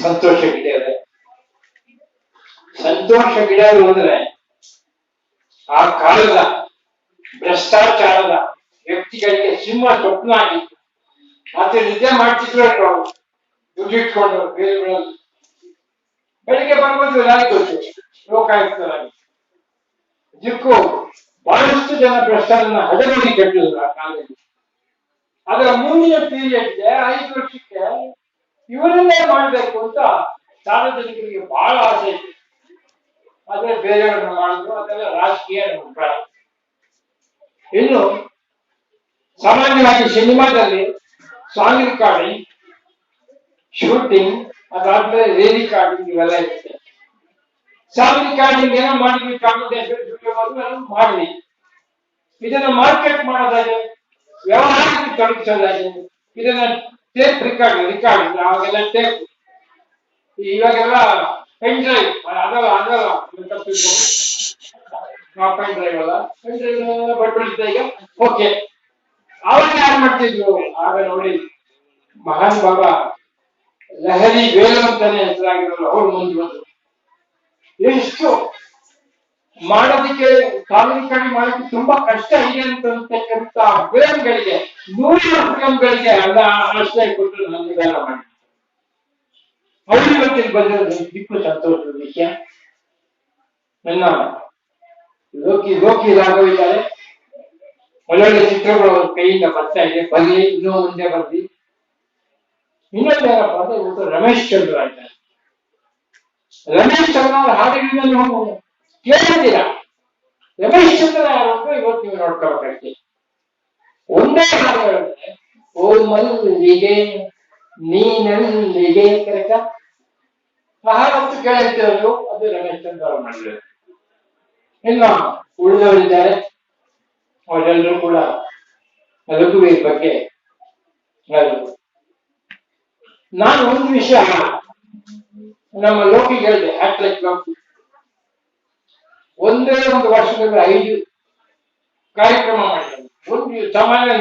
ಸಂತೋಷ ಗಿಡ ಸಂತೋಷ ಗಿಡ ಹೋದ್ರೆ ಆ ಕಾಲದ ಭ್ರಷ್ಟಾಚಾರದ ವ್ಯಕ್ತಿಗಳಿಗೆ ಸಿಂಹ ಸ್ವಪ್ನ ಆಗಿತ್ತು. ಮತ್ತೆ ನಿದ್ದೆ ಮಾಡ್ತಿದ್ರು ದುಡ್ಡು ಇಟ್ಕೊಂಡು ಬೇರೆಗಳಲ್ಲಿ ಬೆಳಿಗ್ಗೆ ಬರ್ಬೋದು ಯಾರಿಗೂ ಲೋಕಾಯುಕ್ತರಾಗಿ ಇದಕ್ಕೂ ಬಹಳಷ್ಟು ಜನ ಭ್ರಷ್ಟಾಚಾರನ ಹದವಾಗಿ ಕಟ್ಟಿದ್ರು ಆ ಕಾಲದಲ್ಲಿ. ಅದರ ಮುಂದಿನ ಪೀರಿಯಡ್ಗೆ 5 ವರ್ಷಕ್ಕೆ ಇವರನ್ನೇ ಮಾಡ್ಬೇಕು ಅಂತ ಸಾರ್ವಜನಿಕರಿಗೆ ಬಹಳ ಆಸೆ ಇತ್ತು. ಆದ್ರೆ ಬೇರೆಯವ್ರನ್ನ ಮಾಡಿದ್ರು, ಅದೆಲ್ಲ ರಾಜಕೀಯ ಬೇಡ. ಇನ್ನು ಸಾಮಾನ್ಯವಾಗಿ ಸಿನಿಮಾದಲ್ಲಿ ಸಾಂಗ್ ರೆಕಾರ್ಡಿಂಗ್, ಶೂಟಿಂಗ್, ಅದಾದ್ಮೇಲೆ ರೇ ರೆಕಾರ್ಡಿಂಗ್ ಇವೆಲ್ಲ ಇರುತ್ತೆ. ಸಾಂಗ್ ರೆಕಾರ್ಡಿಂಗ್ ಏನೋ ಮಾಡಿದ್ವಿ, ಚಾಮುಂಡೇಶ್ವರಿ ಮಾಡಿದ್ವಿ. ಇದನ್ನ ಮಾರ್ಕೆಟ್ ಮಾಡೋದಾಗೆ, ವ್ಯವಹಾರಕ್ಕೆ ತೊಡಗಿಸೋದಾಗೆ, ಇದನ್ನ ಟೇಪ್ ರೆಕಾರ್ಡಿಂಗ್ ಅವಾಗೆಲ್ಲ ಟೇಪ್, ಇವಾಗೆಲ್ಲ ಪೆನ್ ಡ್ರೈವ್ ಅದಲ್ಲ ಪೆನ್ ಡ್ರೈವ್ ಅಲ್ಲ, ಪೆನ್ ಡ್ರೈವ್ ಬಡ್ಬಿಡುತ್ತೆ ಈಗ. ಓಕೆ, ಅವಾಗ ಯಾರು ಮಾಡ್ತಿದ್ರು? ಆಗ ನೋಡಿ ಮಹಾನ್ ಬಾಬಾ ಲಹರಿ ವೇಲು ಅಂತಾನೆ ಹೆಸರಾಗಿರಲ್ಲ, ಅವ್ರು ಮುಂದೆ ಬಂದ್ರು. ಎಷ್ಟು ಮಾಡೋದಕ್ಕೆ ಕಾನೂನುಕಾರಿ ಮಾಡೋದಕ್ಕೆ ತುಂಬಾ ಕಷ್ಟ ಇದೆ ಅಂತಕ್ಕಂಥ ಫಿಲಂಗಳಿಗೆ 100 ಫಿಲಂಗಳಿಗೆ ಆಶ್ರಯ ಕೊಟ್ಟು ನಿಧಾನ ಮಾಡಿ ಅವರು ಇವತ್ತಿಗೆ ಬಂದಿರೋದು ದಿಕ್ಕು ಸಂತೋಷದ ವಿಷಯ. ನನ್ನ ಲೋಕಿ ರಾಘವಿದ್ದಾರೆ, ಒಳ್ಳೊಳ್ಳೆ ಚಿತ್ರಗಳು ಅವ್ರ ಕೈಯಿಂದ ಬರ್ತಾ ಇದೆ, ಬರ್ಲಿ, ಇನ್ನೂ ಮುಂದೆ ಬರ್ಲಿ. ಇನ್ನೊಂದೇನಪ್ಪ ಅಂದ್ರೆ ಇವತ್ತು ರಮೇಶ್ ಚಂದ್ರ ಇದ್ದಾರೆ. ರಮೇಶ್ ಚಂದ್ರ ಅವರ ಹಾಡುಗಳನ್ನ ನೀವು ಕೇಳಿದ್ದೀರಾ? ರಮೇಶ್ ಚಂದ್ರ ಯಾರು ಅಂತ ಇವತ್ತು ನೀವು ನೋಡ್ಕೋಬೇಕಾಗ್ತದೆ. ಒಂದೇ ಹಾಡು ಹೇಳಿದ್ರೆ, ಓ ಮಲ್ಲಿಗೆ ನೀನಲ್ಲಿಗೆ ಕರೆಕ್ಟ ಆ ಹಾಡಂತೂ ಕೇಳಿರ್ತಿರೋದು, ಅದು ರಮೇಶ್ ಚಂದ್ರ ಅವರು ಮಾಡಿರೋದು. ಇನ್ನು ಉಳಿದವರಿದ್ದಾರೆ, ಅವರೆಲ್ಲರೂ ಕೂಡ ರಘುವೀರ್ ಬಗ್ಗೆ ಹೇಳಿದ್ರು. ನಾನು ಒಂದು ವಿಷಯ ನಮ್ಮ ಲೋಕಿಗೆ ಹೇಳಿದೆ, ಹ್ಯಾಟ್ರಿಕ್ ಲೋಕಿ ಒಂದೇ ಒಂದು ವರ್ಷದಲ್ಲಿ 5 ಕಾರ್ಯಕ್ರಮ ಮಾಡಿದ್ದಾರೆ. ಒಂದು ಸಾಮಾನ್ಯ